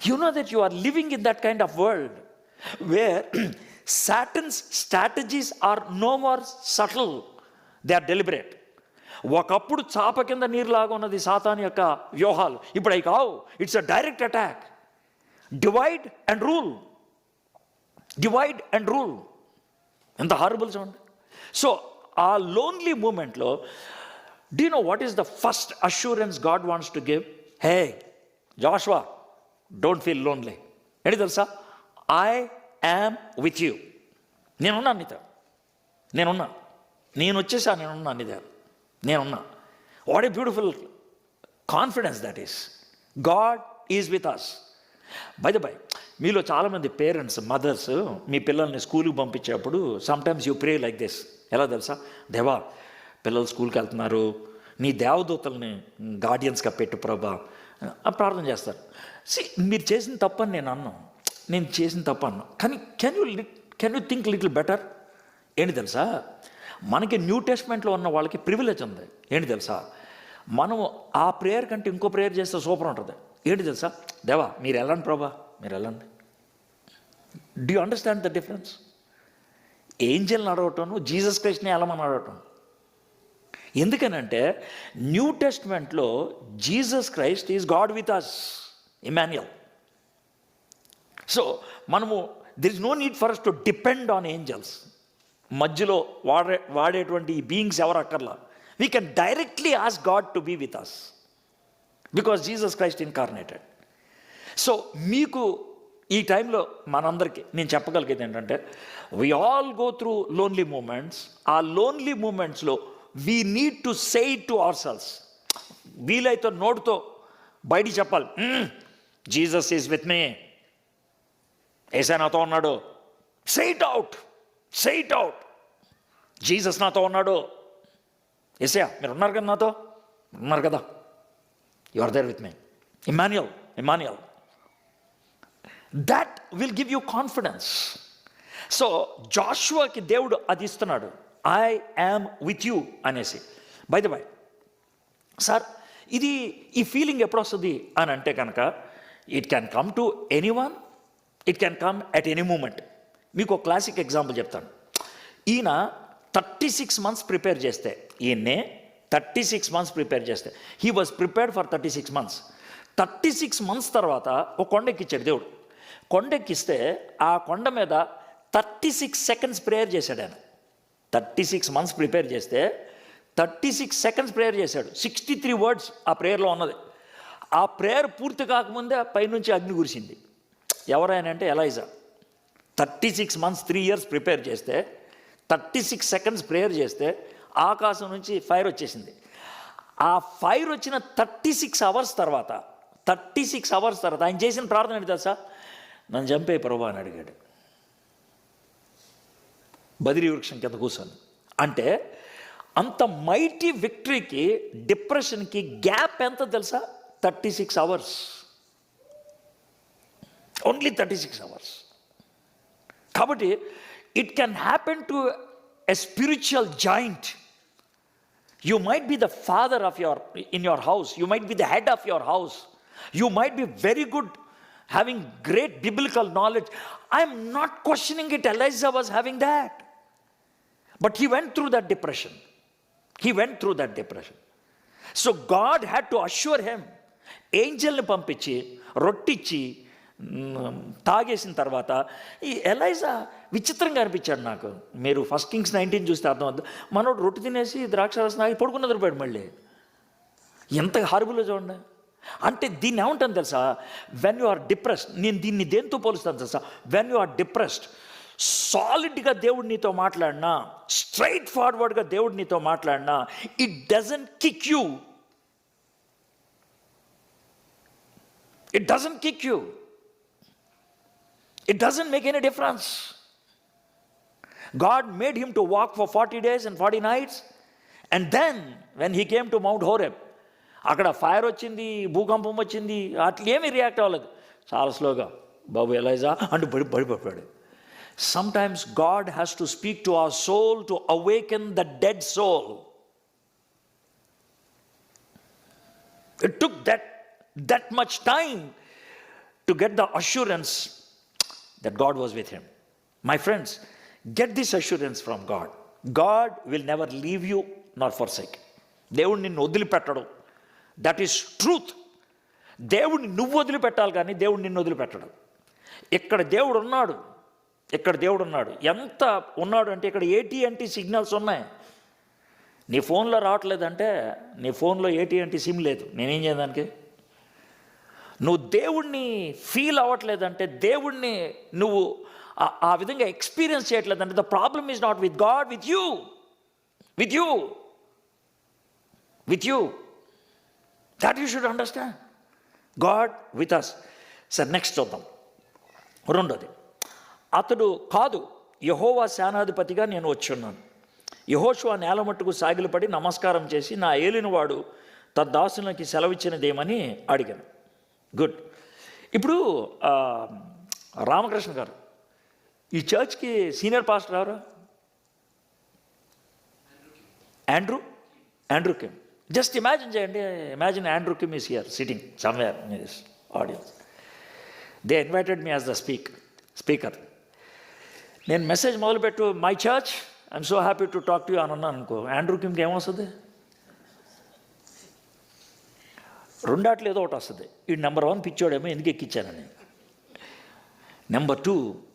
You know that you are living in that kind of world where Satan's strategies are no more subtle, they are deliberate. ఒకప్పుడు చాప కింద నీరులాగా ఉన్నది సాతాను యొక్క వ్యూహాలు, ఇప్పుడు అవి కావు. It's a direct attack. Divide and rule, divide and rule. ఎంత హారబుల్ చూడండి. సో ఆ లోన్లీ మూమెంట్లో do you know what is the first assurance God wants to give? Hey Joshua, don't feel lonely. ఏంటి తెలుసా? I am with you. నేనున్నా నీతో, నేనున్నా, నేను వచ్చేసా, నేనున్నా నీతో, నేనున్నా. What a beautiful confidence that is. God is with us. By the by, మీలో చాలామంది పేరెంట్స్, మదర్స్ మీ పిల్లల్ని స్కూల్కి పంపించేటప్పుడు sometimes you pray like this. ఎలా తెలుసా? దేవా, పిల్లలు స్కూల్కి వెళ్తున్నారు, నీ దేవదూతల్ని గార్డియన్స్గా పెట్టు ప్రభా, ప్రార్థన చేస్తారు. మీరు చేసిన తప్పని నేను అన్నాను, నేను చేసిన తప్పు అన్నాను. కానీ can you think little better? ఏంటి తెలుసా, మనకి న్యూ టెస్ట్మెంట్లో ఉన్న వాళ్ళకి ప్రివిలేజ్ ఉంది. ఏంటి తెలుసా, మనం ఆ ప్రేయర్ కంటే ఇంకో ప్రేయర్ చేస్తే సూపర్ ఉంటుంది. ఏంటి తెలుసా? దేవా మీరు వెళ్ళండి ప్రభా, మీరు వెళ్ళండి. Do you understand the difference? ఏంజల్ని అడగటం, జీసస్ క్రైస్ట్ని వెళ్ళమని అడగటం. ఎందుకనంటే న్యూ టెస్ట్మెంట్లో Jesus Christ is God with us, Emmanuel. So మనము there is no need for us to depend on angels. మధ్యలో వాడేటువంటి ఈ బీయింగ్స్ ఎవరు అక్కర్లా. We can directly ask God to be with us because Jesus Christ incarnated. So మీకు ఈ టైంలో మనందరికీ నేను చెప్పగలిగేది ఏంటంటే, we all go through lonely moments. ఆ లోన్లీ మూమెంట్స్లో we need to say it to our selves. వీలైతే నోటుతో బయటికి చెప్పాలి, జీసస్ ఈజ్ విత్ మీ, యేసయ్య నాతో ఉన్నాడు. Say it out, say it out. Jesus నాతో ఉన్నాడు. యేసయ్య మీరు ఉన్నారు కదా, నాతో ఉన్నారు కదా, you are there with me. Emmanuel, Emmanuel. That will give you confidence. So జాషువాకి దేవుడు అది ఇస్తున్నాడు, ఐ యామ్ విత్ యూ అనేసి. బై ద బై సార్, ఈ ఫీలింగ్ ఎప్పుడు వస్తుంది అని అంటే కనుక, it can come to anyone, it can come at any moment. మీకు ఒక క్లాసిక్ ఎగ్జాంపుల్ చెప్తాను. ఈయన 36 months ప్రిపేర్ చేస్తే, ఈయన్నే 36 months ప్రిపేర్ చేస్తే, he was prepared for 36 months. 36 months తర్వాత ఒక కొండెక్కిచ్చాడు దేవుడు. కొండెక్కిస్తే ఆ కొండ మీద 36 seconds ప్రేయర్ చేశాడు ఆయన. 36 months ప్రిపేర్ చేస్తే 36 seconds ప్రేయర్ చేశాడు. 63 words ఆ ప్రేయర్లో ఉన్నది. ఆ ప్రేయర్ పూర్తి కాకముందే పైనుంచి అగ్ని కురిసింది. ఎవరైనా అంటే ఎలైజా. 36 months 3 years ప్రిపేర్ చేస్తే 36 seconds ప్రేయర్ చేస్తే ఆకాశం నుంచి ఫైర్ వచ్చేసింది. ఆ ఫైర్ వచ్చిన 36 hours తర్వాత ఆయన చేసిన ప్రార్థన ఏంటి తెలుసా? నన్ను చంపే ప్రభా అని అడిగాడు. బదిరీ వృక్షం కింద కూర్చొని. అంటే అంత మైటీ విక్టరీకి డిప్రెషన్కి గ్యాప్ ఎంత తెలుసా? 36 hours. Only 36 hours. కాబట్టి it can happen to a spiritual joint. You might be the father in your house. You might be the head of your house. You might be very good, having great biblical knowledge. I'm not questioning it. Elijah was having that. But he went through that depression. So God had to assure him. ఏంజల్ని పంపించి రొట్టిచ్చి తాగేసిన తర్వాత ఈ Elijah విచిత్రంగా అనిపించాడు నాకు. మీరు 1 Kings 19 చూస్తే అర్థం అవుతుంది. మనోడు రొట్టె తినేసి ద్రాక్షారసం తాగి పడుకున్న దొరిపాడు. మళ్ళీ ఎంత హారబుల్లో చూడండి. అంటే దీన్ని ఏమంటాను తెలుసా? వెన్ యు ఆర్ డిప్రెస్డ్, నేను దీన్ని దేంతో పోలుస్తాను తెలుసా? వెన్ యు ఆర్ డిప్రెస్డ్, సాలిడ్గా దేవుడు నీతో మాట్లాడినా, స్ట్రైట్ ఫార్వర్డ్గా దేవుడు నీతో మాట్లాడినా, it doesn't kick you. It doesn't kick you. It doesn't make any difference. God made him to walk for 40 days and 40 nights. And then when he came to Mount Horeb, అక్కడ fire వచ్చింది, భూకంపం వచ్చింది, అట్లేమీ react అవ్వలేదు. చాలా స్లోగా బాబు Elijah అంటూ పడిపోయాడు. Sometimes God has to speak to our soul to awaken the dead soul. It took that much time to get the assurance that God was with him. My friends, get this assurance from God. God will never leave you nor forsake. దేవుడు నిన్ను వదిలిపెట్టడు. That is truth. దేవుడిని నువ్వు వదిలిపెట్టాలి కానీ దేవుడు నిన్ను వదిలిపెట్టడు. ఇక్కడ దేవుడు ఉన్నాడు, ఇక్కడ దేవుడు ఉన్నాడు. ఎంత ఉన్నాడు అంటే ఇక్కడ AT&T సిగ్నల్స్ ఉన్నాయి. నీ ఫోన్లో రావట్లేదంటే నీ ఫోన్లో AT&T సిమ్ లేదు. నేనేం చేయడానికి? నువ్వు దేవుణ్ణి ఫీల్ అవ్వట్లేదంటే, దేవుణ్ణి నువ్వు ఆ విధంగా ఎక్స్పీరియన్స్ చేయట్లేదంటే, the problem is not with God, with you, with you, with you. That you should understand. God with us. సరే, నెక్స్ట్ చూద్దాం. రెండోది, అతడు కాదు, యెహోవా సేనాధిపతిగా నేను వచ్చున్నాను. యెహోషువ నేల మట్టుకు సాగిలపడి నమస్కారం చేసి, నా ఏలినవాడు తన దాసులకి సెలవిచ్చినదేమని అడిగాను. గుడ్. ఇప్పుడు రామకృష్ణ గారు ఈ చర్చ్కి సీనియర్ పాస్టర్ ఎవరు? Andrew Kim. జస్ట్ ఇమాజిన్ చేయండి. Imagine Andrew Kim is here sitting somewhere in this audience. They invited me as the speaker. నేను మెసేజ్ మొదలుపెట్టు, my church, I'm so happy to talk to you అని అన్నాను అనుకో, Andrew కిమ్కి ఏమొస్తుంది? రెండాట్లు ఏదో ఒకటి వస్తుంది. ఈ నెంబర్ 1 పిచ్చోడేమో, ఎందుకు ఎక్కించానని. నెంబర్ 2,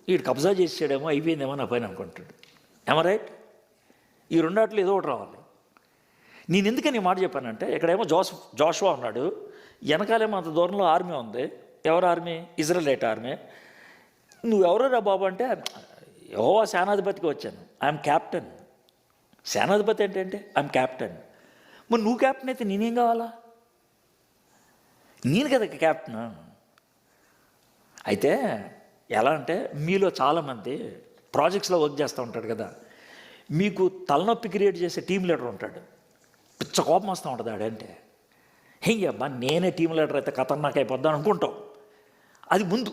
వీడు కబ్జా చేసాడేమో, అయిపోయిందేమో నా పైన అనుకుంటాడు. ఏమో రైట్? ఈ రెండాట్లు ఏదో ఒకటి రావాలి. నేను ఎందుకని ఈ మాట చెప్పానంటే, ఇక్కడేమో జోషువా ఉన్నాడు, వెనకాలేమో అంత దూరంలో ఆర్మీ ఉంది. ఎవరు ఆర్మీ? ఇజ్రాయెలైట్ ఆర్మీ. నువ్వెవరురా బాబు అంటే, యెహోవా సేనాధిపతికి వచ్చాను, ఐఎమ్ క్యాప్టెన్. సేనాధిపతి అంటే ఐఎమ్ క్యాప్టెన్. మరి నువ్వు క్యాప్టెన్ అయితే నేనేం కావాలా? నేను కదా క్యాప్టెన్. అయితే ఎలా అంటే, మీలో చాలామంది ప్రాజెక్ట్స్లో వర్క్ చేస్తూ ఉంటాడు కదా, మీకు తలనొప్పి క్రియేట్ చేసే టీం లీడర్ ఉంటాడు. పిచ్చ కోపం వస్తూ ఉంటుంది ఆడంటే. అబ్బా నేనే టీం లీడర్ అయితే ఖతర్నాక్ అయిపోద్దాం అనుకుంటాం. అది ముందు.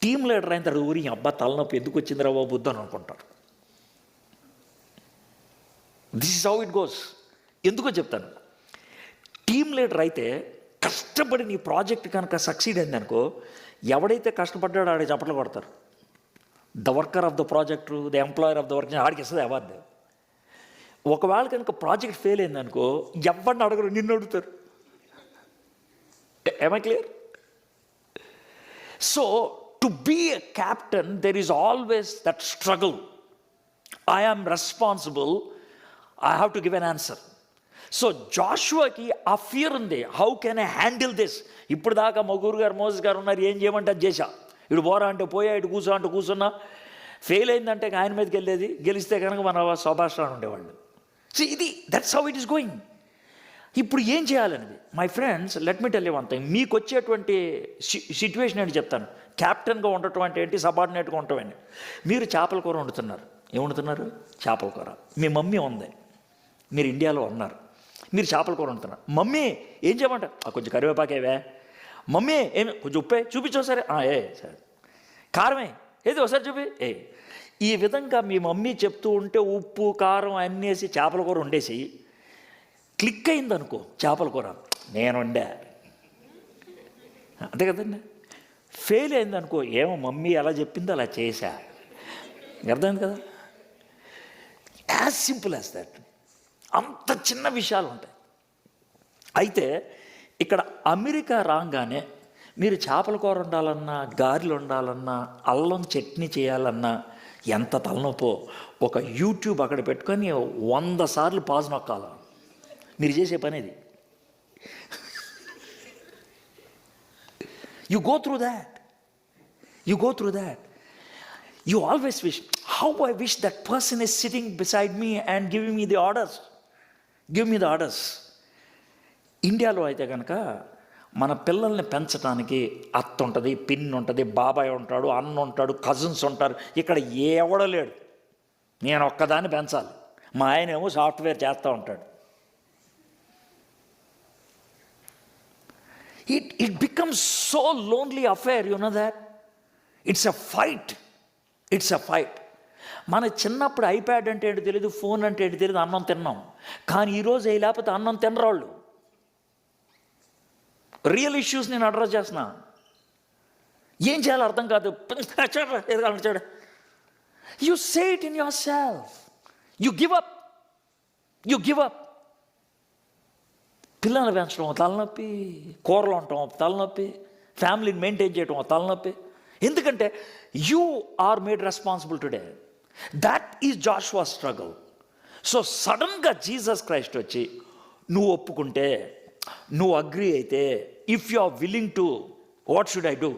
టీం లీడర్ అయిన తర్వాత ఊరి అబ్బా తలనొప్పి ఎందుకు వచ్చిందిరా బాబు బుద్ధి అని అనుకుంటారు. This is how it goes. ఎందుకో చెప్తాను. టీం లీడర్ అయితే కష్టపడి నీ ప్రాజెక్ట్ కనుక సక్సీడ్ అయిందనుకో, ఎవడైతే కష్టపడ్డాడో ఆడే చప్పట్లు కొడతారు. The worker of the project, the employer of the work, ఆడికి ఇస్తుంది అవార్డు. ఒకవేళ కనుక ప్రాజెక్ట్ ఫెయిల్ అయిందనుకో, ఎవరిని అడగరు, నిన్ను అడుగుతారు. Am I clear? So, to be a captain, there is always that struggle. I am responsible. I have to give an answer. So జాషువాకి ఆ ఫియర్ ఉంది. How can I handle this? ఇప్పుడు దాకా మగూరు గారు, మోసెస్ గారు ఉన్నారు, ఏం చేయమంటే అది చేశా. ఇటు పోరా అంటే పోయా, ఇటు కూర్చో అంటే కూర్చున్నా. ఫెయిల్ అయిందంటే ఆయన మీదకి వెళ్ళేది, గెలిస్తే కనుక మన స్వభాషణ ఉండేవాళ్ళు. సో ఇది that's how it is going. ఇప్పుడు ఏం చేయాలనేది, my friends, let me tell you one thing. మీకు వచ్చేటువంటి సిచ్యువేషన్ ఏంటి చెప్తాను. క్యాప్టెన్గా ఉండటం అంటే ఏంటి, సబార్డినేట్గా ఉండటం ఏంటి. మీరు చేపల కూర వండుతున్నారు. ఏం వండుతున్నారు? చేపల కూర. మీ మమ్మీ ఉంది, మీరు ఇండియాలో ఉన్నారు, మీరు చేపల కూర వండుతున్నారు. మమ్మీ ఏం చేయమంటారు? కొంచెం కరివేపాకేవే. మమ్మీ ఏమి, కొంచెం ఉప్పే చూపించు సరే. సరే. కారమే ఏది ఒకసారి చూపి. ఈ విధంగా మీ మమ్మీ చెప్తూ ఉంటే ఉప్పు కారం అన్నీ వేసి చేపల కూర వండేసి, క్లిక్ అయిందనుకో చేపల కూర, నేను వండా, అంతే కదండి. ఫెయిల్ అయిందనుకో, ఏమో మమ్మీ ఎలా చెప్పిందో అలా చేశా. అర్థమైంది కదా? As simple as that. అంత చిన్న విషయాలు ఉంటాయి. అయితే ఇక్కడ అమెరికా రాగానే మీరు చేపల కూర వండాలన్నా, గారెలు వండాలన్నా, అల్లం చట్నీ చేయాలన్నా ఎంత తలనొప్పో. ఒక యూట్యూబ్ అక్కడ పెట్టుకొని 100 సార్లు పాజ్ నొక్కాల. మీరు చేసే పని ఇది. You go through that. You always wish, how I wish that person is sitting beside me and giving me the orders. Give me the orders. ఇండియాలో అయితే కనుక మన పిల్లల్ని పెంచడానికి అత్త ఉంటుంది, పిన్ ఉంటుంది, బాబాయ్ ఉంటాడు, అన్న ఉంటాడు, కజిన్స్ ఉంటారు. ఇక్కడ ఎవడో లేడు. నేను ఒక్కదాన్ని పెంచాలి. మా ఆయన ఏమో సాఫ్ట్వేర్ చేస్తూ ఉంటాడు. It becomes so lonely affair, you know that? It's a fight. మన చిన్నప్పుడు ఐప్యాడ్ అంటే ఏంటి తెలియదు, ఫోన్ అంటే ఏంటి తెలియదు, అన్నం తిన్నాం. కానీ ఈరోజు అవి లేకపోతే అన్నం తినరాళ్ళు. రియల్ ఇష్యూస్ నేను అడ్రస్ చేస్తున్నా. ఏం చేయాలో అర్థం కాదు, చూడ. You say it in your self. You give up. పిల్లల్ని పెంచడం తలనొప్పి, కూరలు ఉండటం తలనొప్పి, ఫ్యామిలీని మెయింటైన్ చేయడం తలనొప్పి. ఎందుకంటే you are made responsible today. That is Joshua struggle. So సడన్గా జీసస్ క్రైస్ట్ వచ్చి నువ్వు ఒప్పుకుంటే, నువ్వు అగ్రీ అయితే, if you are willing to, what should I do?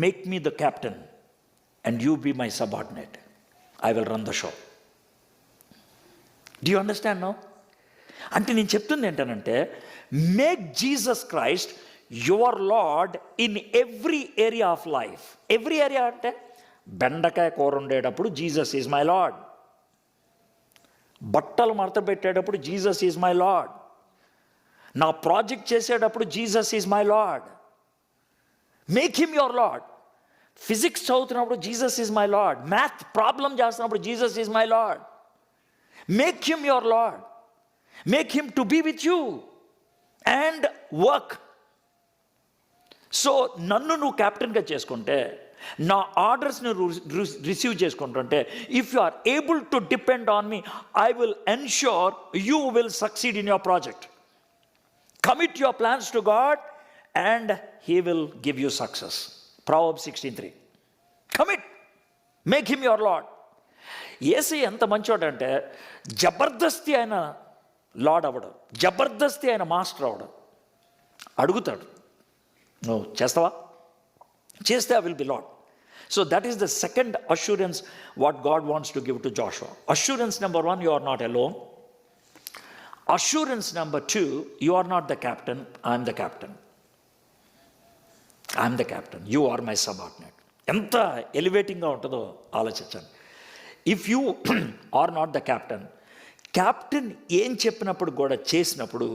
Make me the captain and you be my subordinate. I will run the show. Do you understand now? అంటే నేను చెప్తుంది ఏంటనంటే, make Jesus Christ your lord in every area of life. Every area అంటే బెండకాయ కూర ఉండేటప్పుడు Jesus is my lord. బట్టలు మడత పెట్టేటప్పుడు జీసస్ ఈజ్ మై లార్డ్. నా ప్రాజెక్ట్ చేసేటప్పుడు Jesus is my lord. Make him your lord. Physics చదువుతున్నప్పుడు Jesus is my lord. Math problem చేస్తున్నప్పుడు Jesus is my lord. Make him your lord. Make him to be with you and work. So నన్ను నువ్వు క్యాప్టెన్గా చేసుకుంటే, నా ఆర్డర్స్ని receive చేసుకుంటుంటే, if you are able to depend on me, I will ensure you will succeed in your project. Commit your plans to God and he will give you success. Proverbs 16:3. Commit. Make him your lord. యేసయ్య ఎంత మంచోడంటే, జబర్దస్తి ఆయన lord అవ్వడు, జబర్దస్తి ఆయన master అవ్వడు. అడుగుతాడు, నువ్వు చేస్తావా? చేస్తే I will be Lord. So that is the second assurance what God wants to give to Joshua. Assurance number 1, you are not alone. Assurance number 2, you are not the captain, I'm the captain. I'm the captain, you are my subordinate. ఎంత ఎలివేటింగ్గా ఉంటుందో ఆలోచించండి. If you are not the captain, captain ఏం చెప్పినప్పుడు కూడా చేసినప్పుడు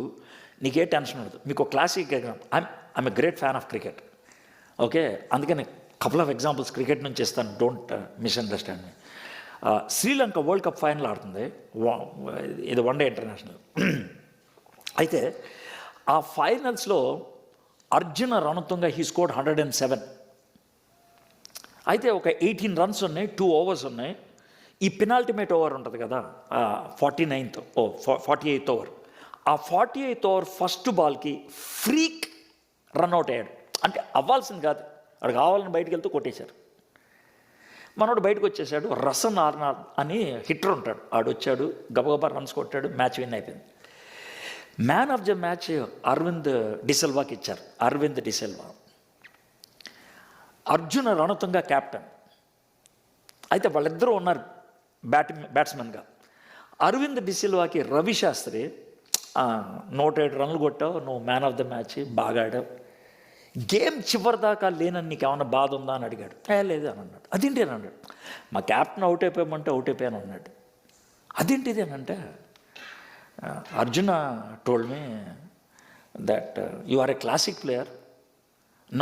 నీకే tension ఉండదు. మీకు classic example, I'm a great fan of cricket. Okay, అందుకని కపుల్ ఆఫ్ ఎగ్జాంపుల్స్ క్రికెట్ నుంచి ఇస్తాను, don't misunderstand me. Sri Lanka world cup final ఆడుతుంది, ఇది వన్డే ఇంటర్నేషనల్. అయితే ఆ ఫైనల్స్లో అర్జున రణతుంగ హీ స్కోర్డ్ 107. అయితే ఒక 18 రన్స్ ఉన్నాయి, 2 overs ఉన్నాయి. ఈ పెనాల్టిమేట్ ఓవర్ ఉంటుంది కదా, 48th ఓవర్. ఆ 48th ఓవర్ ఫస్ట్ బాల్కి ఫ్రీక్ రన్అట్ అయ్యాడు. అంటే అవ్వాల్సింది కాదు, వాడు కావాలని బయటకు వెళ్తూ కొట్టేశారు. మనోడు బయటకు వచ్చేసాడు. రసన్ ఆర్నార్ అని హిట్టర్ ఉంటాడు, ఆడు వచ్చాడు, గబగబా రన్స్ కొట్టాడు, మ్యాచ్ విన్ అయిపోయింది. Man of the match Aravind డిసెల్వాకి ఇచ్చారు. అరవింద్ డిసెల్వా. అర్జున రణతుంగ క్యాప్టెన్. అయితే వాళ్ళిద్దరూ ఉన్నారు బ్యాట్స్మెన్గా. అరవింద్ డిసిల్వాకి రవి శాస్త్రి 107 రన్లు కొట్టావు, నువ్వు మ్యాన్ ఆఫ్ ద మ్యాచ్, బాగా ఆడావు, గేమ్ చివరి దాకా లేనని నీకు ఏమైనా బాధ ఉందా అని అడిగాడు. లేదు అని అన్నాడు. అదేంటి అని అన్నాడు. మా క్యాప్టెన్ అవుట్ అయిపోయామంటే అవుట్ అయిపోయాను అన్నాడు. అదేంటిది అని అంటే, Arjuna told me that you are a classic player.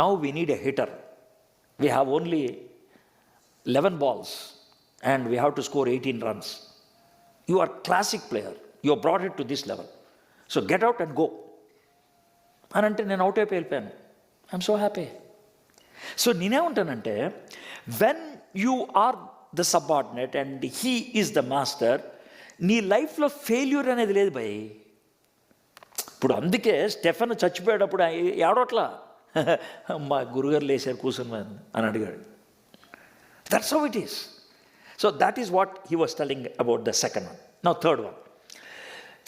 Now we need a hitter. We have only 11 balls and we have to score 18 runs. You are classic player. You have brought it to this level. So get out and go. అని అంటే నేను out అయిపోయి వెళ్ళిపోయాను. I'm so happy. So నేనేమంటానంటే, when you are the subordinate and he is the master, నీ లైఫ్లో failure అనేది లేదు భయ్. ఇప్పుడు అందుకే స్టెఫెన్ చచ్చిపోయేటప్పుడు ఏడవట్లా, మా గురుగారు లేచారు కూర్చుని అని అడిగాడు. That's how it is. So that is what he was telling about the second one. Now third one,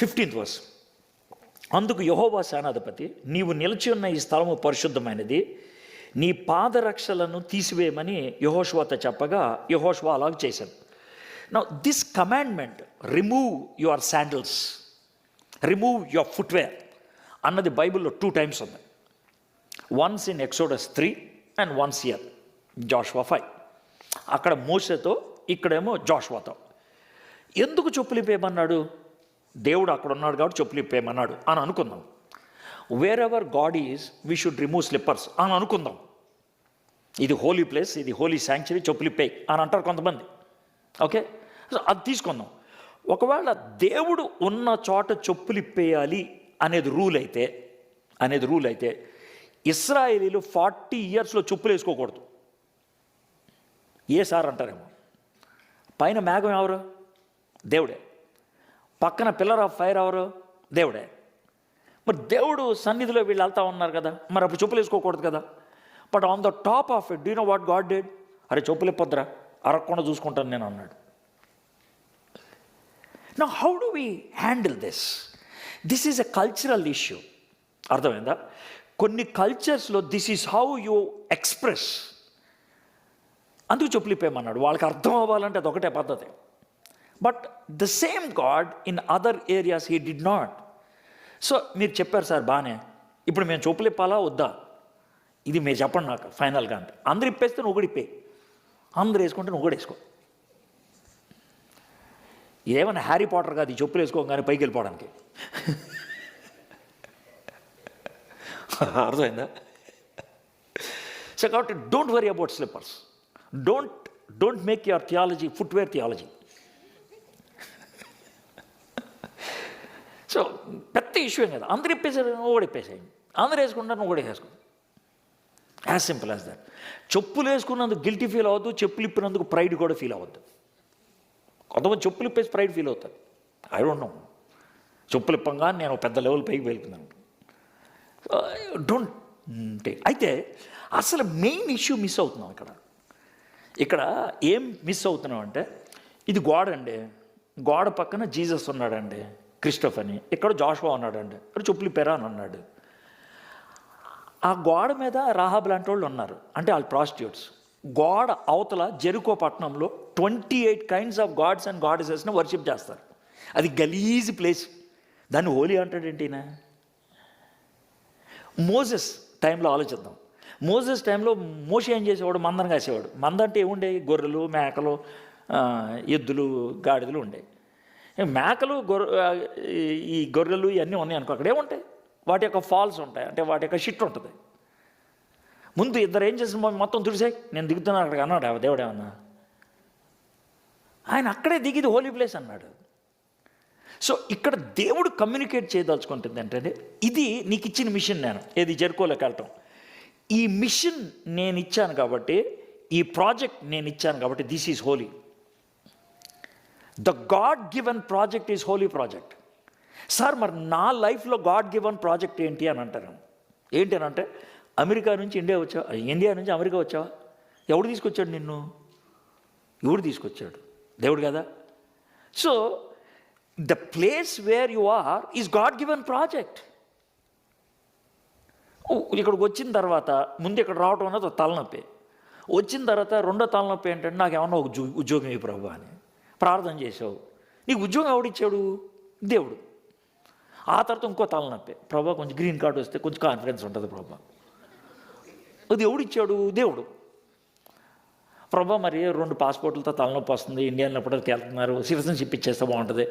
15th verse. అందుకు యెహోవా సేనాధిపతి, నీవు నిలిచి ఉన్న ఈ స్థలము పరిశుద్ధమైనది, నీ పాదరక్షలను తీసివేయమని యెహోషువతో చెప్పగా యెహోషువ అలాగ చేశాడు. Now this commandment, remove your sandals, remove your footwear, అన్నది బైబిల్లో 2 times ఉంది. Once in Exodus 3 and once here Joshua 5. అక్కడ మోషేతో, ఇక్కడేమో జాషువాతో. ఎందుకు చెప్పులు ఇప్పేయమన్నాడు? దేవుడు అక్కడ ఉన్నాడు కాబట్టి చెప్పులు ఇప్పేయమన్నాడు అని అనుకుందాం. Wear ever God is we should remove slippers అని అనుకుందాం. ఇది హోలీ ప్లేస్, ఇది హోలీ శాంక్చురీ, చెప్పులు ఇప్పేయి అని అంటారు కొంతమంది. ఓకే, అది తీసుకుందాం. ఒకవేళ దేవుడు ఉన్న చోట చెప్పులు ఇప్పేయాలి అనేది రూల్ అయితే ఇస్రాయేలీలు 40 yearsలో చెప్పులు వేసుకోకూడదు. ఏ సార్ అంటారేమో. పైన మేఘం ఎవరు? దేవుడే. పక్కన పిల్లర్ ఆఫ్ ఫైర్ ఎవరు? దేవుడే. మరి దేవుడు సన్నిధిలో వీళ్ళు వెళ్తా ఉన్నారు కదా, మరి అప్పుడు చెప్పులు వేసుకోకూడదు కదా. But on the top of it, do you know what God did? అరే చెప్పులు ఇప్పొద్దురా, అరగకుండా చూసుకుంటాను నేను అన్నాడు. Now how do we handle this? This is a cultural issue. అర్థమైందా? కొన్ని కల్చర్స్లో this is how you express. అందుకు చెప్పులు ఇప్పేయమన్నాడు. వాళ్ళకి అర్థం అవ్వాలంటే అదొకటే పద్ధతి. But the same God in other areas he did not. So మీరు చెప్పారు సార్ బాగానే, ఇప్పుడు మేము చెప్పులు ఇప్పాలా వద్దా? ఇది మీరు చెప్పండి నాకు ఫైనల్గా అంటే. అందరు ఇప్పేస్తే నువ్వు కూడా ఇప్పే, అందరు వేసుకుంటే నువ్వు కూడా వేసుకో. ఏమన్నా హ్యారీ పాటర్ కాదు ఈ చెప్పులు వేసుకోగానే పైకి వెళ్ళిపోవడానికి. అర్థమైందా? సో కాబట్టి don't worry about slippers. Don't make your theology footwear theology. So పెద్ద ఇష్యూ ఏం కదా, అందరు ఇప్పేసారు నువ్వు కూడా ఇప్పేసేయండి, అందరు వేసుకుంటారు నువ్వు కూడా వేసుకో. As simple as that. చెప్పులు వేసుకున్నందుకు గిల్టీ ఫీల్ అవ్వద్దు, చెప్పులు ఇప్పినందుకు ప్రైడ్ కూడా ఫీల్ అవ్వద్దు. కొంతమంది చెప్పులు ఇప్పేసి ప్రైడ్ ఫీల్ అవుతారు. ఐ డోంట్ నో, చెప్పులు ఇప్పంగా నేను పెద్ద లెవెల్ పైకి వెళ్తున్నాను. Don't take. అయితే అసలు మెయిన్ ఇష్యూ మిస్ అవుతున్నాం ఇక్కడ ఏం మిస్ అవుతున్నాం అంటే, ఇది గోడ అండి, గోడ పక్కన జీసస్ ఉన్నాడండి, క్రిస్టోఫ్ అని. ఇక్కడ జాషువా ఉన్నాడండి, ఇక్కడ చెప్పులు ఇప్పారా అని అన్నాడు. ఆ గోడ మీద రాహాబ్ లాంటి వాళ్ళు ఉన్నారు, అంటే వాళ్ళు ప్రాస్టిట్యూట్స్. గోడ అవతల జెరికో పట్టణంలో 28 కైండ్స్ ఆఫ్ గాడ్స్ అండ్ గాడెసెస్ని వర్షిప్ చేస్తారు. అది గలీజ్ ప్లేస్, దాన్ని హోలీ అంటాడేంటినా. మోసెస్ టైంలో ఆలోచిద్దాం. మోసెస్ టైంలో మోషే ఏం చేసేవాడు? మందను కాసేవాడు. మంద అంటే ఏముండే? గొర్రెలు, మేకలు, ఎద్దులు, గాడిదలు ఉండే. మేకలు, ఈ గొర్రెలు ఇవన్నీ ఉన్నాయి అనుకో, అక్కడే ఉంటాయి. వాటి యొక్క ఫాల్స్ ఉంటాయి, అంటే వాటి యొక్క షిట్ ఉంటుంది. ముందు ఇద్దరు ఏం చేసిన మొత్తం తుడిసాయి, నేను దిగుతున్నాను అక్కడికి అన్నాడు దేవుడు. ఏమన్నా ఆయన అక్కడే దిగిది హోలీ ప్లేస్ అన్నాడు. సో ఇక్కడ దేవుడు కమ్యూనికేట్ చేయదలుచుకుంటుంది ఏంటంటే, ఇది నీకు ఇచ్చిన మిషన్, నేను ఏది జెరికోలోకి వెళ్ళటం, ఈ మిషన్ నేను ఇచ్చాను కాబట్టి, ఈ ప్రాజెక్ట్ నేను ఇచ్చాను కాబట్టి, this is Holi. The God given project is Holi project. Sir మరి నా లైఫ్లో గాడ్ గివెన్ ప్రాజెక్ట్ ఏంటి అని అంటారు. ఏంటి అని అంటే, అమెరికా నుంచి ఇండియా వచ్చావా, ఇండియా నుంచి అమెరికా వచ్చావా? ఎవడు తీసుకొచ్చాడు నిన్ను? ఎవడు తీసుకొచ్చాడు? దేవుడు కదా. So the place where you are is God given project. ఇక్కడికి వచ్చిన తర్వాత ముందు ఇక్కడ రావడం అన్నది ఒక తలనొప్పి. వచ్చిన తర్వాత రెండో తలనొప్పి ఏంటంటే, నాకు ఏమన్నా ఒక ఉద్యోగం ఇవ్వు ప్రభు అని ప్రార్థన చేసావు. నీకు ఉద్యోగం ఎవడిచ్చాడు? దేవుడు. ఆ తర్వాత ఇంకో తలనొప్పి, ప్రభా కొంచెం గ్రీన్ కార్డు వస్తే కొంచెం కాన్ఫిడెన్స్ ఉంటుంది ప్రభా. అది ఎవడిచ్చాడు? దేవుడు. ప్రభా మరి 2 పాస్పోర్ట్లతో తలనొప్పి వస్తుంది, ఇండియాలో ఎప్పటికీ వెళ్తున్నారు, సిటిజన్షిప్ ఇచ్చేస్తే బాగుంటుంది.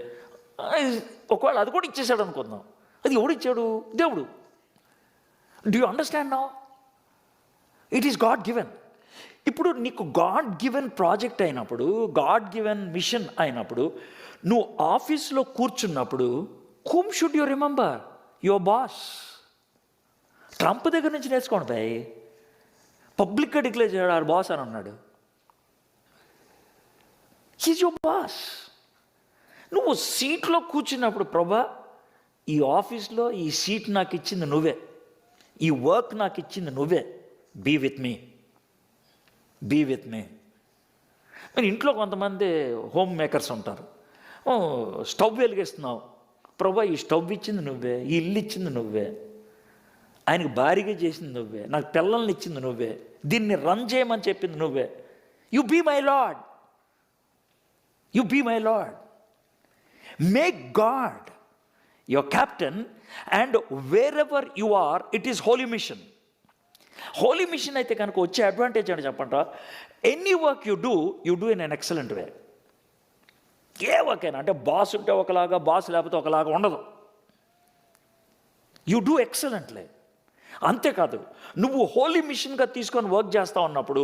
ఒకవేళ అది కూడా ఇచ్చేసాడు అనుకుందాం, అది ఎవడిచ్చాడు? దేవుడు. Do you understand now? It is God given. ఇప్పుడు నీకు గాడ్ గివెన్ ప్రాజెక్ట్ అయినప్పుడు, గాడ్ గివెన్ మిషన్ అయినప్పుడు, నువ్వు ఆఫీస్లో కూర్చున్నప్పుడు whom should you remember? Your boss. Trump దగ్గర నుంచి నేర్చుకోండి భయ్. పబ్లిక్గా డిక్లేర్ చేయడు ఆర్ బాస్ అని అన్నాడు. He's your boss. నువ్వు సీట్లో కూర్చున్నప్పుడు, ప్రభా ఈ ఆఫీస్లో ఈ సీట్ నాకు ఇచ్చింది నువ్వే, ఈ వర్క్ నాకు ఇచ్చింది నువ్వే, be with me, be with me. మరి ఇంట్లో కొంతమంది హోమ్ మేకర్స్ ఉంటారు. స్టవ్ వెలిగిస్తున్నావు, ప్రభా ఈ స్టవ్ ఇచ్చింది నువ్వే, ఈ ఇల్లు ఇచ్చింది నువ్వే, ఆయనకు భారీగా చేసింది నువ్వే, నాకు పిల్లల్ని ఇచ్చింది నువ్వే, దీన్ని రన్ చేయమని చెప్పింది నువ్వే. You be my lord, you be my lord. Make God your captain, and wherever you are it is holy mission. Holy mission అయితే కనుక వచ్చే అడ్వాంటేజ్ అని చెప్పంటారా, any work you do in an excellent way. ఏ work అయినా, అంటే boss ఉంటే ఒకలాగా, బాస్ లేకపోతే ఒకలాగా ఉండదు. You do excellently. అంతేకాదు, నువ్వు హోలీ మిషన్గా తీసుకొని వర్క్ చేస్తూ ఉన్నప్పుడు,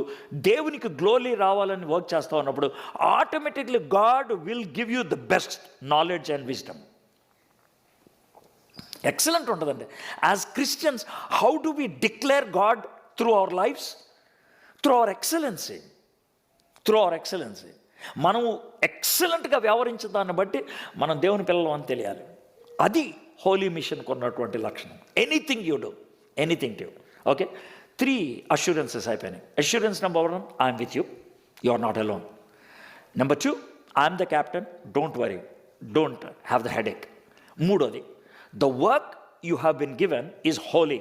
దేవునికి గ్లోరీ రావాలని వర్క్ చేస్తూ ఉన్నప్పుడు, automatically God will give you the best knowledge and wisdom. Excellent ఉంటుందండి. As Christians, how do we declare God through our lifes? Through our excellency, through our excellency. మనము ఎక్సలెంట్గా వ్యవహరించిన దాన్ని బట్టి మనం దేవుని పిల్లలు అని తెలియాలి. అది హోలీ మిషన్కి ఉన్నటువంటి లక్షణం. Anything you do, anything you. Okay, 3 assurances అయిపోయినాయి. Assurance number 1, I'm with you, you are not alone. Number 2, I'm the captain, don't worry, don't have the headache. మూడోది, the work you have been given is holy,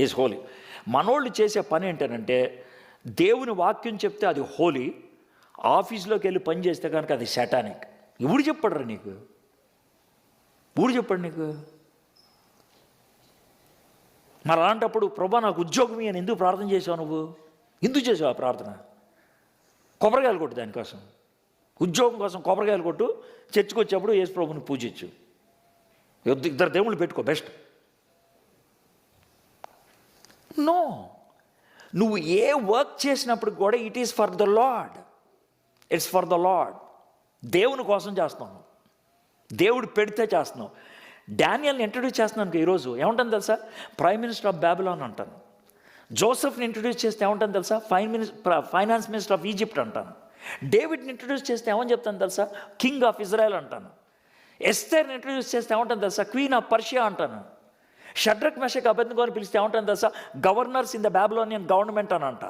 is holy. మనోళ్ళు చేసే పని ఏంటంటే దేవుని వాక్యం చెప్తే అది హోలీ, ఆఫీస్లోకి వెళ్ళి పని చేస్తే కనుక అది శాటానిక్. ఎవడు చెప్పాడురా నీకు? ఊరు చెప్పాడు నీకు? మరి అలాంటప్పుడు ప్రభా నాకు ఉద్యోగం అని ఎందుకు ప్రార్థన చేసావు? నువ్వు ఎందుకు చేసావు ఆ ప్రార్థన? కొబ్బరికాయలు కొట్టు దానికోసం, ఉద్యోగం కోసం కొబ్బరికాయలు కొట్టు, చర్చికి వచ్చేప్పుడు యేసు ప్రభుని పూజించు. 2 దేవుళ్ళు పెట్టుకో బెస్ట్. నో, నువ్వు ఏ వర్క్ చేసినప్పుడు కూడా it is for the lord, it's for the lord. దేవుని కోసం చేస్తున్నావు, దేవుడు పెడితే చేస్తున్నావు. డానియల్ని ఇంట్రడ్యూస్ చేస్తున్నాను ఈరోజు ఏమంటాను తెలుసా? ప్రైమ్ మినిస్టర్ ఆఫ్ బాబిలోన్ అంటాను. జోసెఫ్ని ఇంట్రడ్యూస్ చేస్తే ఏమంటాను తెలుసా? ఫైనాన్స్ మినిస్టర్ ఆఫ్ ఈజిప్ట్ అంటాను. డేవిడ్ని ఇంట్రడ్యూస్ చేస్తే ఏమని చెప్తాను తెలుసా? కింగ్ ఆఫ్ ఇజ్రాయెల్ అంటాను. ఎస్తేర్ని ఇంట్రడ్యూస్ చేస్తే ఏమంటాను తెలుసా? క్వీన్ ఆఫ్ పర్షియా అంటాను. షడ్రక్ మెషక్ అబేద్నెగోని పిలిస్తే ఏమంటాను తెలుసా? Governors in the Babylonian government అని అంట.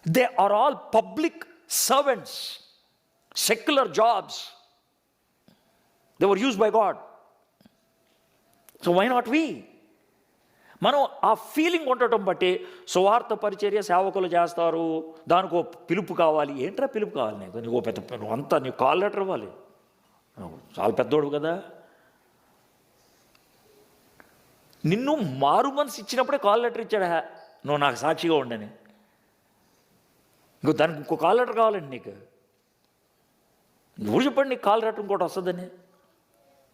They are all public servants, secular jobs. They were used by God. So why not we? మనం ఆ ఫీలింగ్ ఉండటం బట్టి సువార్త పరిచర్య సేవకులు చేస్తారు, దానికి ఒక పిలుపు కావాలి. ఏంట్రా పిలుపు కావాలి నీకు? నీకు పెద్ద, నువ్వు అంతా నీకు కాల్ లెటర్ ఇవ్వాలి, చాలా పెద్దోడు కదా. నిన్ను మారు మనసు ఇచ్చినప్పుడే కాల్ లెటర్ ఇచ్చాడా? నువ్వు నాకు సాక్షిగా ఉండని. దానికి ఇంకో కాల్ లెటర్ కావాలండి నీకు. ఎవరు చెప్పండి నీకు కాల్ లెటర్ ఇంకోటి వస్తుందని?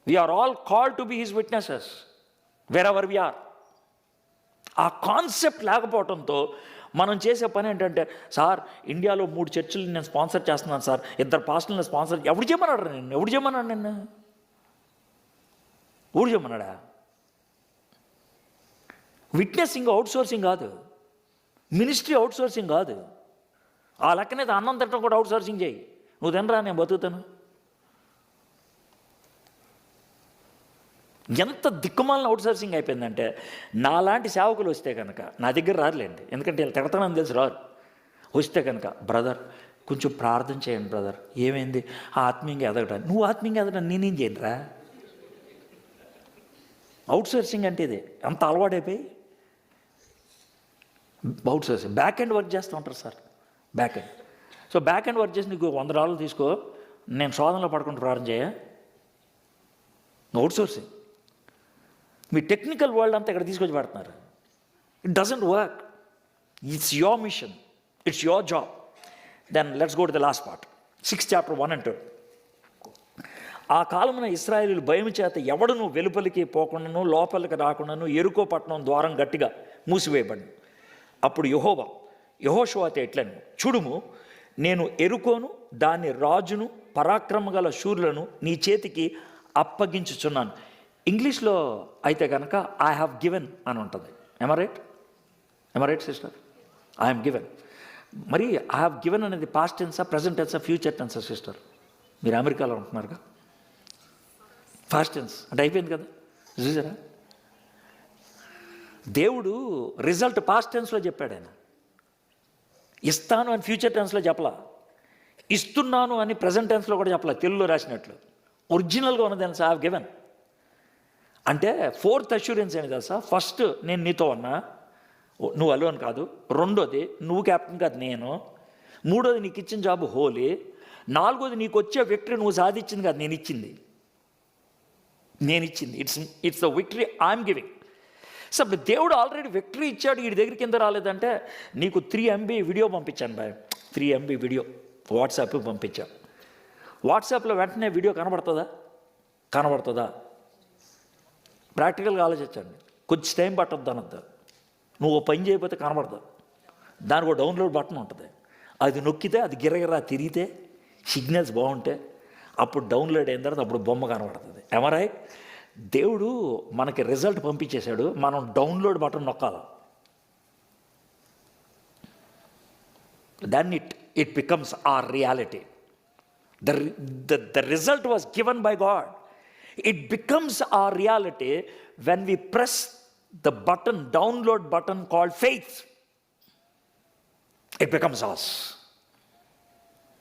We are all called to be his witnesses wherever we are. ఆ కాన్సెప్ట్ లేకపోవడంతో మనం చేసే పని ఏంటంటే, సార్ ఇండియాలో 3 చర్చిలు నేను స్పాన్సర్ చేస్తున్నాను సార్, 2 పాస్టర్లను స్పాన్సర్. ఎవడు చేయమన్నాడు నిన్ను? ఎవడు చేయమన్నాడు నిన్ను? ఎవడు చేయమన్నాడా? విట్నెసింగ్ అవుట్ సోర్సింగ్ కాదు, మినిస్ట్రీ అవుట్ సోర్సింగ్ కాదు. ఆ లెక్కనైతే అన్నం తినడం కూడా అవుట్ సోర్సింగ్ చేయి. నువ్వు తినరా, నేను బతుకుతాను. ఎంత దిక్కుమాలిన అవుట్ సోర్సింగ్ అయిపోయిందంటే, నాలాంటి సేవకులు వస్తే కనుక నా దగ్గర రారులేండి, ఎందుకంటే వీళ్ళు తిడతానని తెలిసి రారు. వస్తే కనుక, బ్రదర్ కొంచెం ప్రార్థన చేయండి బ్రదర్. ఏమైంది? ఆత్మీయంగా ఎదగడానికి. నువ్వు ఆత్మీయంగా ఎదగడానికి నేనేం చేయనురా? అవుట్ సోర్సింగ్ అంటే ఇది అంత అలవాటైపోయి outsourcing. Back end work చేస్తూ ఉంటారు sir, back end. So back end work చేసి నీకు $100 తీసుకో, నేను శోధనలో పడుకుంటూ ప్రార్థన చేయ. Outsourcing. మీ టెక్నికల్ వరల్డ్ అంతా ఇక్కడ తీసుకొచ్చి పెడుతున్నారు. It doesn't work. It's your mission, it's your job. Then let's go to the last part, 6th chapter 1 and 2. ఆ కాలమున ఇశ్రాయేలీయులు భయం చేత ఎవడును వెలుపలికి పోకుండాను లోపలికి రాకుండాను ఎరుకో పట్టణం ద్వారం గట్టిగా మూసివేయబడింది. అప్పుడు యెహోషువతో ఇట్లను, చూడుము, నేను ఎరుకోను దాని రాజును పరాక్రమ గల శూరులను నీ చేతికి అప్పగించుచున్నాను. ఇంగ్లీష్లో అయితే కనుక ఐ హ్యావ్ గివెన్ అని ఉంటుంది. Am I right sister? I'm given. మరి ఐ హ్యావ్ గివెన్ అనేది పాస్ట్ టెన్సా, ప్రజెంట్ టెన్సా, ఫ్యూచర్ టెన్సా సిస్టర్? మీరు అమెరికాలో ఉంటున్నారుగా, పాస్ట్ టెన్స్ అంటే అయిపోయింది కదా, చూసారా? దేవుడు రిజల్ట్ పాస్ట్ టెన్స్లో చెప్పాడు. ఆయన ఇస్తాను అని ఫ్యూచర్ టెన్స్లో చెప్పలా, ఇస్తున్నాను అని ప్రజెంట్ టెన్స్లో కూడా చెప్పలా, తెలుగులో రాసినట్లు. ఒరిజినల్గా ఉన్నది తెలుసా? ఐ హావ్ గివెన్ అంటే 4th అష్యూరెన్స్ ఏంటి తెలుసా? ఫస్ట్, నేను నీతో ఉన్నా, నువ్వు అలోన్ కాదు. రెండోది, నువ్వు క్యాప్టెన్ కాదు, నేను. మూడోది, నీకు ఇచ్చిన జాబ్ హోలీ. నాలుగోది, నీకు వచ్చే విక్టరీ నువ్వు సాధించింది కాదు, నేను ఇచ్చింది. It's the victory I'm giving. So దేవుడు ఆల్రెడీ విక్టరీ ఇచ్చాడు. వీడి దగ్గరికి కింద రాలేదంటే, నీకు 3 MB వీడియో పంపించాను బాయ్, 3 MB వీడియో వాట్సాప్కి పంపించాను. వాట్సాప్లో వెంటనే వీడియో కనబడుతుందా? ప్రాక్టికల్గా ఆలోచించండి. కొంచెం టైం పట్టద్దు అనొద్దు. నువ్వు పని చేయకపోతే కనబడదు. దానికి ఒక డౌన్లోడ్ బటన్ ఉంటుంది, అది నొక్కితే అది గిరగిరా తిరిగితే సిగ్నల్స్ బాగుంటే అప్పుడు డౌన్లోడ్ అయిన తర్వాత అప్పుడు బొమ్మ కనబడుతుంది. ఎమరై దేవుడు మనకి రిజల్ట్ పంపించేశాడు, మనం డౌన్లోడ్ బటన్ నొక్కాలి. then it becomes our reality. The result was given by God. It becomes our reality when we press the button, download button called faith. It becomes us.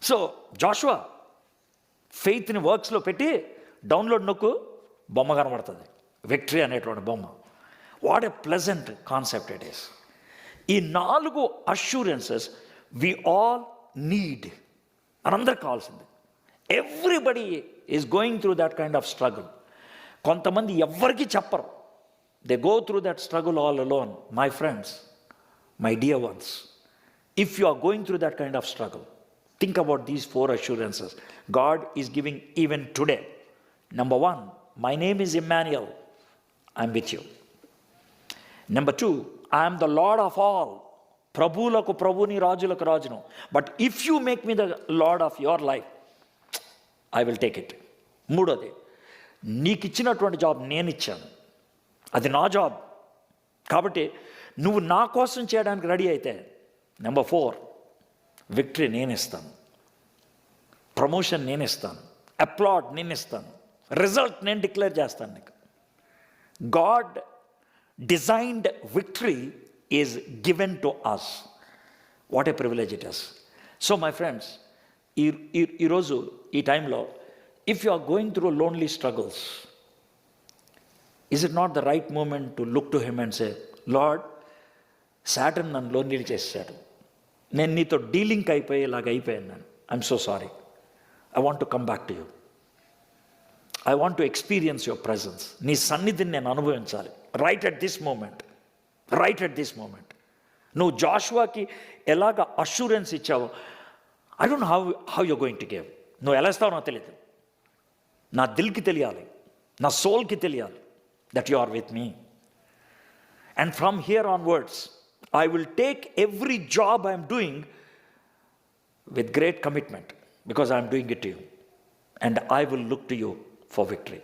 So, Joshua, faith in works lo petti download nokku bomma కనబడుతుంది, victory అనేటువంటి బొమ్మ. What a pleasant concept it is. ఈ 4 assurances we all need, మనందరికి కావాల్సింది. Everybody is going through that kind of struggle. కొంతమంది ఎవ్వరికి చెప్పరు. They go through that struggle all alone. My friends, my dear ones, if you are going through that kind of struggle, think about these 4 assurances God is giving even today. Number 1, my name is Emmanuel, I'm with you. Number 2, I am the Lord of all. Prabhulaku Prabhuni, Rajulaku Rajunu. But if you make me the Lord of your life, I will take it. మూడోది, నీకు ఇచ్చినటువంటి job నేను ఇచ్చాను, అది నా job కాబట్టి నువ్వు నా కోసం చేయడానికి రెడీ అయితే, నెంబర్ 4, విక్టరీ నేను ఇస్తాను, ప్రమోషన్ నేను ఇస్తాను, అప్లాడ్ నేను ఇస్తాను, రిజల్ట్ నేను డిక్లేర్ చేస్తాను నీకు. God designed victory is given to us. What a privilege it is. So my friends, ఈరోజు ఈ టైంలో if you are going through lonely struggles, is it not the right moment to look to him and say, Lord, Satan నన్ను lonely చేశాడు, నేను నీతో dealing అయిపోయేలాగా అయిపోయాను, నేను I'm so sorry, I want to come back to you, I want to experience your presence. నీ సన్నిధిని నేను అనుభవించాలి right at this moment, right at this moment. నువ్వు జాషువాకి ఎలాగ అష్యూరెన్స్ ఇచ్చావో, I don't know how you going to give. నువ్వు ఎలా ఇస్తావో నాకు తెలియదు, నా దిల్కి తెలియాలి, నా సోల్కి తెలియాలి that you are with me. And from here onwards, I will take every job I am doing with great commitment because I am doing it to you. And I will look to you for victory.